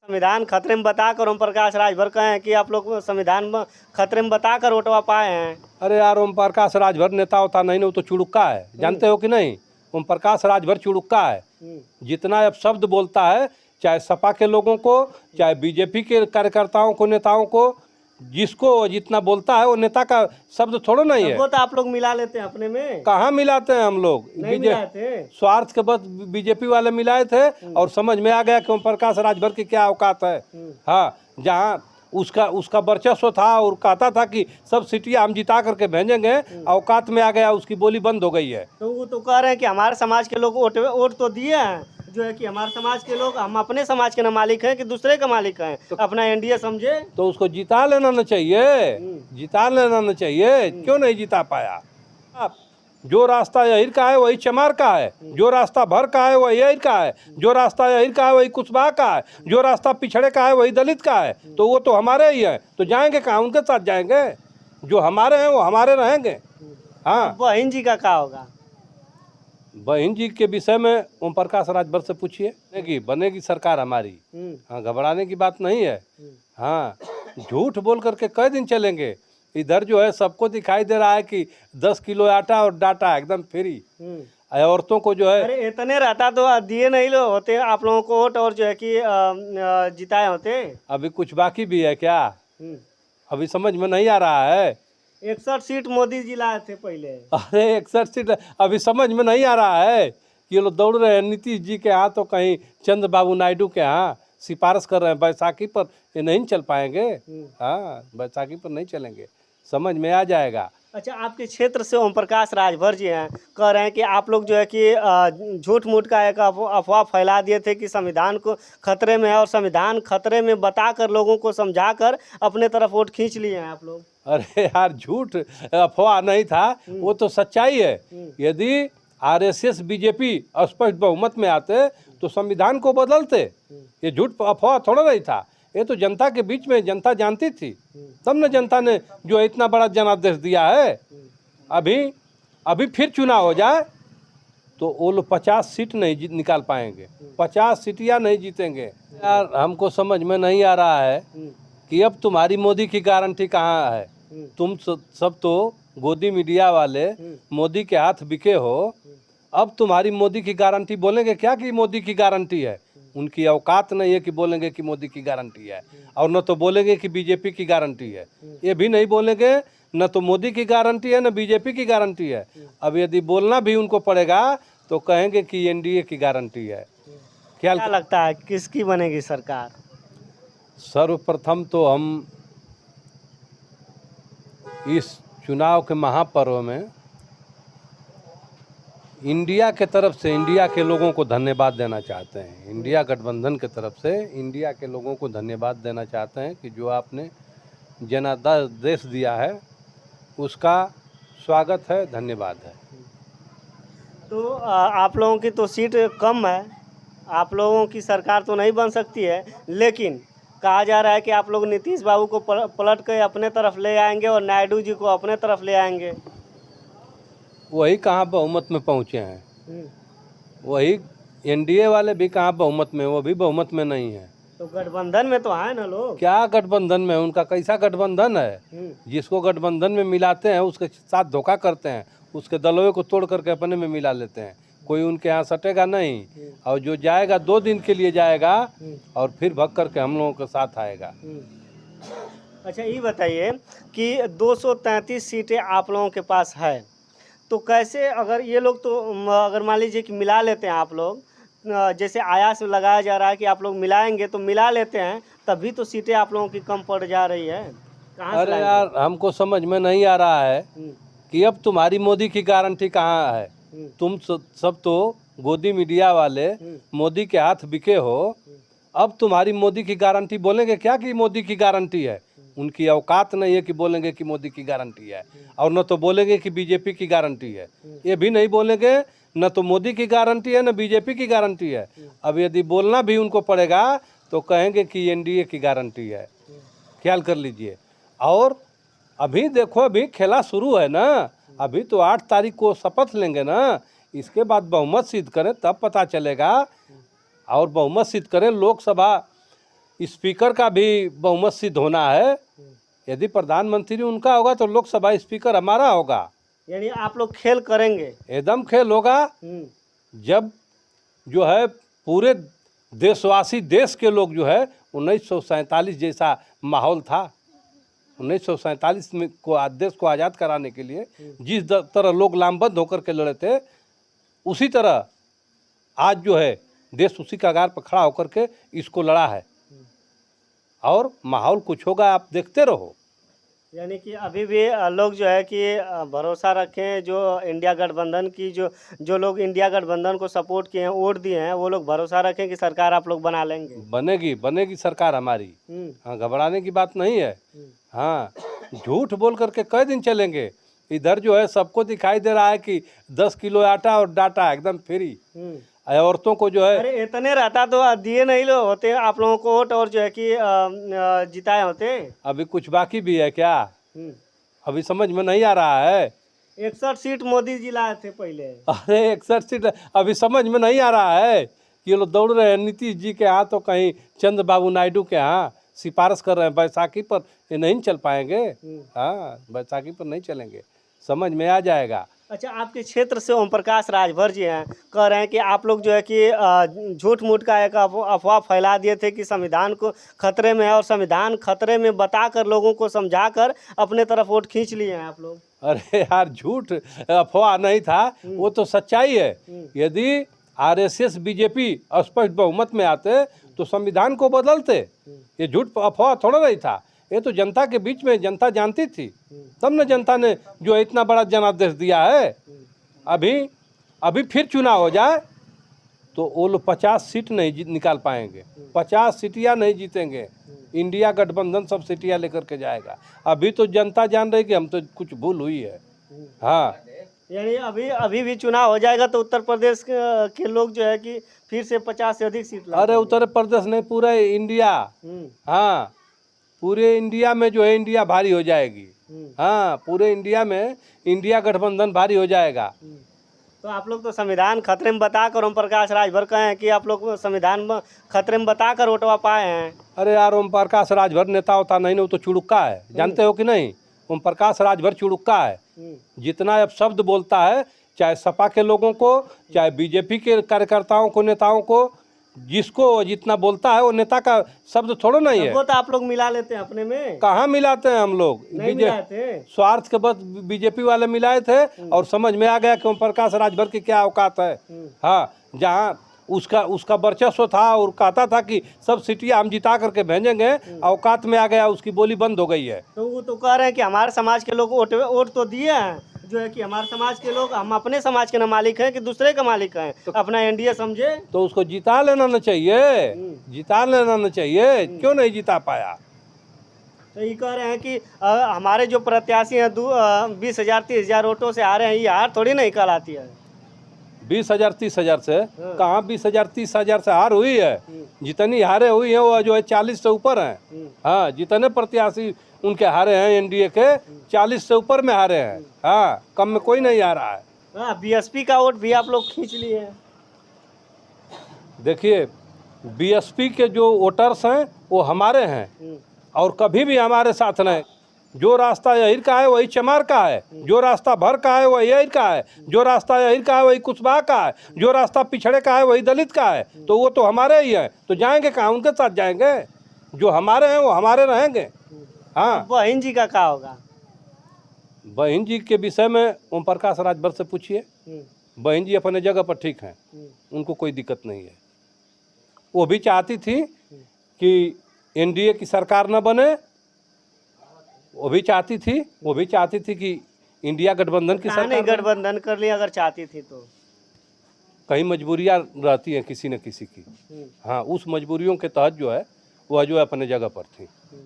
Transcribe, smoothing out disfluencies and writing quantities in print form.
संविधान खतरे में बताकर ओम प्रकाश राजभर कहे कि आप लोग संविधान में खतरे में बताकर वोटवा पाए हैं। अरे यार, ओम प्रकाश राजभर नेता होता नहीं ना, वो तो चुड़ुक्का है, जानते हो कि नहीं। ओम प्रकाश राजभर चुड़ुक्का है। जितना अब शब्द बोलता है, चाहे सपा के लोगों को, चाहे बीजेपी के कार्यकर्ताओं को, नेताओं को, जिसको जितना बोलता है वो नेता का शब्द थोड़ा नहीं है। वो तो आप लोग मिला लेते हैं अपने में। कहाँ मिलाते हैं हम लोग, नहीं मिलाए थे। स्वार्थ के बस बीजेपी वाले मिलाए थे और समझ में आ गया कि ओम प्रकाश राजभर की क्या औकात है। हाँ, जहाँ उसका वर्चस्व था और कहता था कि सब सीटियाँ हम जिता करके भेजेंगे, औकात में आ गया, उसकी बोली बंद हो गई है। तो वो तो कह रहे हैं कि हमारे समाज के लोग वोट तो दिए हैं, जो है कि हमारे समाज के लोग, हम अपने समाज के ना मालिक हैं कि दूसरे का मालिक हैं, तो अपना एनडीए समझे। तो उसको जिता लेना न चाहिए, जिता लेना न चाहिए। क्यों नहीं जिता पाया? जो रास्ता यही का है वही चमार का है, जो रास्ता भर का है वही यही का है, जो रास्ता यही का है वही कुशवाहा का है, जो रास्ता पिछड़े का है वही दलित का है। तो वो तो हमारे ही है, तो जाएंगे कहाँ? उनके साथ जाएंगे। जो हमारे हैं वो हमारे रहेंगे। हाँ, बहन जी का क्या होगा? बहन जी के विषय में ओम प्रकाश राजभर से पूछिए। बनेगी सरकार हमारी। हाँ, घबराने की बात नहीं है। हाँ, झूठ बोल करके कई दिन चलेंगे? इधर जो है सबको दिखाई दे रहा है कि 10 किलो आटा और डाटा एकदम फ्री। औरतों को जो है, अरे इतने रहता तो दिए नहीं लो होते आप लोगों को वोट, और जो है कि जिताए होते। अभी कुछ बाकी भी है क्या? अभी समझ में नहीं आ रहा है। 61 सीट मोदी जी लाए थे पहले। अरे 61 सीट अभी समझ में नहीं आ रहा है कि ये लोग दौड़ रहे हैं नीतीश जी के यहाँ, तो कहीं चंद्रबाबू नायडू के यहाँ सिफारिश कर रहे हैं। बैसाखी पर ये नहीं चल पाएंगे। हाँ, बैसाखी पर नहीं चलेंगे, समझ में आ जाएगा। अच्छा, आपके क्षेत्र से ओम प्रकाश राजभर जी हैं, कह रहे हैं कि आप लोग जो है कि झूठ मूठ का एक अफवाह फैला दिए थे कि संविधान को खतरे में है, और संविधान खतरे में बताकर लोगों को समझाकर अपने तरफ वोट खींच लिए हैं आप लोग। अरे यार, झूठ अफवाह नहीं था, वो तो सच्चाई है। यदि आरएसएस बीजेपी स्पष्ट बहुमत में आते तो संविधान को बदलते। ये झूठ अफवाह थोड़ा नहीं था, ये तो जनता के बीच में जनता जानती थी, तब न जनता ने जो इतना बड़ा जनादेश दिया है। अभी फिर चुनाव हो जाए तो वो लोग 50 सीट नहीं निकाल पाएंगे, 50 सीटियाँ नहीं जीतेंगे। यार, हमको समझ में नहीं आ रहा है कि अब तुम्हारी मोदी की गारंटी कहाँ है। तुम सब तो गोदी मीडिया वाले मोदी के हाथ बिके हो। अब तुम्हारी मोदी की गारंटी बोलेंगे क्या कि मोदी की गारंटी है? उनकी औकात नहीं है कि बोलेंगे कि मोदी की गारंटी है, और न तो बोलेंगे कि बीजेपी की गारंटी है। ये भी नहीं बोलेंगे, न तो मोदी की गारंटी है न बीजेपी की गारंटी है। अब यदि बोलना भी उनको पड़ेगा तो कहेंगे कि एनडीए की गारंटी है। क्या लगता है किसकी बनेगी सरकार? सर्वप्रथम तो हम इस चुनाव के महापर्व में इंडिया के तरफ से इंडिया के लोगों को धन्यवाद देना चाहते हैं। इंडिया गठबंधन के तरफ से इंडिया के लोगों को धन्यवाद देना चाहते हैं कि जो आपने जनादेश दिया है उसका स्वागत है, धन्यवाद है। तो आप लोगों की तो सीट कम है, आप लोगों की सरकार तो नहीं बन सकती है, लेकिन कहा जा रहा है कि आप लोग नीतीश बाबू को पलट कर अपने तरफ ले आएंगे और नायडू जी को अपने तरफ ले आएंगे। वही कहाँ बहुमत में पहुँचे हैं? वही एनडीए वाले भी कहाँ बहुमत में, वो भी बहुमत में नहीं है। तो गठबंधन में तो है ना लोग। क्या गठबंधन में? उनका कैसा गठबंधन है? जिसको गठबंधन में मिलाते हैं उसके साथ धोखा करते हैं, उसके दलों को तोड़ करके अपने में मिला लेते हैं। कोई उनके यहाँ सटेगा नहीं, और जो जाएगा 2 दिन के लिए जाएगा और फिर भग करके हम लोगों के साथ आएगा। अच्छा, ये बताइए कि 233 सीटें आप लोगों के पास है, तो कैसे, अगर ये लोग तो अगर मान लीजिए कि मिला लेते हैं आप लोग, जैसे आयास लगाया जा रहा है कि आप लोग मिलाएंगे तो मिला लेते हैं, तभी तो सीटें आप लोगों की कम पड़ जा रही है। कहाँ? अरे यार, हमको समझ में नहीं आ रहा है कि अब तुम्हारी मोदी की गारंटी कहाँ है। तुम सब तो गोदी मीडिया वाले मोदी के हाथ बिके हो। अब तुम्हारी मोदी की गारंटी बोलेंगे क्या कि मोदी की गारंटी है? उनकी औकात नहीं है कि बोलेंगे कि मोदी की गारंटी है, और न तो बोलेंगे कि बीजेपी की गारंटी है। ये भी नहीं बोलेंगे, न तो मोदी की गारंटी है न बीजेपी की गारंटी है। अब यदि बोलना भी उनको पड़ेगा तो कहेंगे कि एनडीए की गारंटी है। ख्याल कर लीजिए। और अभी देखो, अभी खेला शुरू है ना। अभी तो 8 तारीख को शपथ लेंगे ना, इसके बाद बहुमत सिद्ध करें तब पता चलेगा। और बहुमत सिद्ध करें, लोकसभा स्पीकर का भी बहुमत सिद्ध होना है। यदि प्रधानमंत्री उनका होगा तो लोकसभा स्पीकर हमारा होगा। यानी आप लोग खेल करेंगे? एकदम खेल होगा। जब जो है पूरे देशवासी, देश के लोग जो है 1947 जैसा माहौल था। 1947 में देश को आज़ाद कराने के लिए जिस तरह लोग लामबंद होकर के लड़े थे, उसी तरह आज जो है देश उसी कगार पर खड़ा होकर के इसको लड़ा है। और माहौल कुछ होगा, आप देखते रहो। यानी कि अभी भी लोग जो है कि भरोसा रखें, जो इंडिया गठबंधन की जो लोग इंडिया गठबंधन को सपोर्ट किए हैं, वोट दिए हैं, वो लोग भरोसा रखें कि सरकार आप लोग बना लेंगे। बनेगी सरकार हमारी। हाँ, घबराने की बात नहीं है। हाँ, झूठ बोल करके कई दिन चलेंगे। इधर जो है सबको दिखाई दे रहा है कि 10 किलो आटा और डाटा एकदम फ्री। औरतों को जो है, अरे इतने रहता तो दिए नहीं लो होते आप लोगों को वोट, और जो है कि जिताए होते। अभी कुछ बाकी भी है क्या? अभी समझ में नहीं आ रहा है। 61 सीट मोदी जी लाए थे पहले। अरे 61 सीट अभी समझ में नहीं आ रहा है। ये लोग दौड़ रहे हैं नीतीश जी के यहाँ, तो कहीं चंद्रबाबू नायडू के यहाँ सिफारिश कर रहे हैं। बैसाखी पर ये नहीं चल पाएंगे। हाँ, बैसाखी पर नहीं चलेंगे, समझ में आ जाएगा। अच्छा, आपके क्षेत्र से ओम प्रकाश राजभर जी हैं, कह रहे हैं कि आप लोग जो है कि झूठ मूठ का एक अफवाह फैला दिए थे कि संविधान को खतरे में है, और संविधान खतरे में बताकर लोगों को समझाकर अपने तरफ वोट खींच लिए हैं आप लोग। अरे यार, झूठ अफवाह नहीं था, वो तो सच्चाई है। यदि आरएसएस बीजेपी स्पष्ट बहुमत में आते तो संविधान को बदलते। ये झूठ अफवाह थोड़ा नहीं था, ये तो जनता के बीच में जनता जानती थी। तब न जनता ने जो इतना बड़ा जनादेश दिया है। अभी फिर चुनाव हो जाए तो वो लोग 50 सीट नहीं निकाल पाएंगे, 50 सीटियाँ नहीं जीतेंगे। इंडिया गठबंधन सब सीटियाँ लेकर के जाएगा। अभी तो जनता जान रही कि हम तो कुछ भूल हुई है। हाँ, यानी अभी भी चुनाव हो जाएगा तो उत्तर प्रदेश के लोग जो है कि फिर से 50 से अधिक सीट अरे उत्तर प्रदेश नहीं, पूरा इंडिया। हाँ, पूरे इंडिया में जो है इंडिया भारी हो जाएगी। हाँ, पूरे इंडिया में इंडिया गठबंधन भारी हो जाएगा। तो आप लोग तो संविधान खतरे में बताकर, ओम प्रकाश राजभर कहे हैं कि आप लोग संविधान खतरे में बताकर वोटवा पाए हैं। अरे यार, ओम प्रकाश राजभर नेता होता नहीं, वो तो चुड़ुक्का है, जानते हो कि नहीं? ओम प्रकाश राजभर चुड़ुक्का है। जितना अब शब्द बोलता है, चाहे सपा के लोगों को, चाहे बीजेपी के कार्यकर्ताओं को, नेताओं को, जिसको जितना बोलता है वो नेता का शब्द थोड़ा नहीं है। वो तो आप लोग मिला लेते हैं अपने में। कहाँ मिलाते हैं हम लोग? नहीं मिलाए थे। स्वार्थ के बस बीजेपी वाले मिलाए थे, और समझ में आ गया कि ओम प्रकाश राजभर की क्या औकात है। हाँ, जहाँ उसका वर्चस्व था और कहता था कि सब सीटियाँ हम जिता करके भेजेंगे, औकात में आ गया, उसकी बोली बंद हो गई है। तो वो तो कह रहे हैं कि हमारे समाज के लोग वोट तो दिए हैं, जो है कि हमारे समाज के लोग, हम अपने समाज के न मालिक हैं कि दूसरे का मालिक हैं, तो अपना एनडीए समझे। तो उसको जिता लेना न चाहिए, जिता लेना न चाहिए। क्यों नहीं जिता पाया? तो ये कह रहे हैं कि हमारे जो प्रत्याशी हैं 20,000 30,000 वोटों से आ रहे हैं, ये हार थोड़ी नहीं कहलाती है। 20,000 30,000 से कहाँ 20,000 30,000 से हार हुई है? जितनी हारे हुई हैं वो जो है 40 से ऊपर हैं। हाँ, जितने प्रत्याशी उनके हारे हैं एनडीए के, 40 से ऊपर में हारे हैं। हाँ, कम में कोई नहीं आ रहा है। हाँ, बीएसपी का वोट भी आप लोग खींच लिए हैं। देखिए, बीएसपी के जो वोटर्स हैं वो हमारे हैं, और कभी भी हमारे साथ नहीं। जो रास्ता यही का है वही चमार का है, जो रास्ता भर का है वही यही का है, जो रास्ता यही का है वही कुशवाहा का है, जो रास्ता पिछड़े का है वही दलित का है। तो वो तो हमारे ही हैं, तो जाएंगे कहाँ? उनके साथ जाएंगे। जो हमारे हैं वो हमारे रहेंगे। हाँ, बहन जी का क्या होगा? बहन जी के विषय में ओम प्रकाश राजभर से पूछिए। बहन जी अपने जगह पर ठीक हैं, उनको कोई दिक्कत नहीं है। वो भी चाहती थी कि एनडीए की सरकार न बने, वो भी चाहती थी कि इंडिया गठबंधन की सरकार। नहीं गठबंधन कर लिया अगर चाहती थी तो? कहीं मजबूरियां रहती हैं किसी न किसी की। हाँ, उस मजबूरियों के तहत जो है वह जो है अपने जगह पर थी।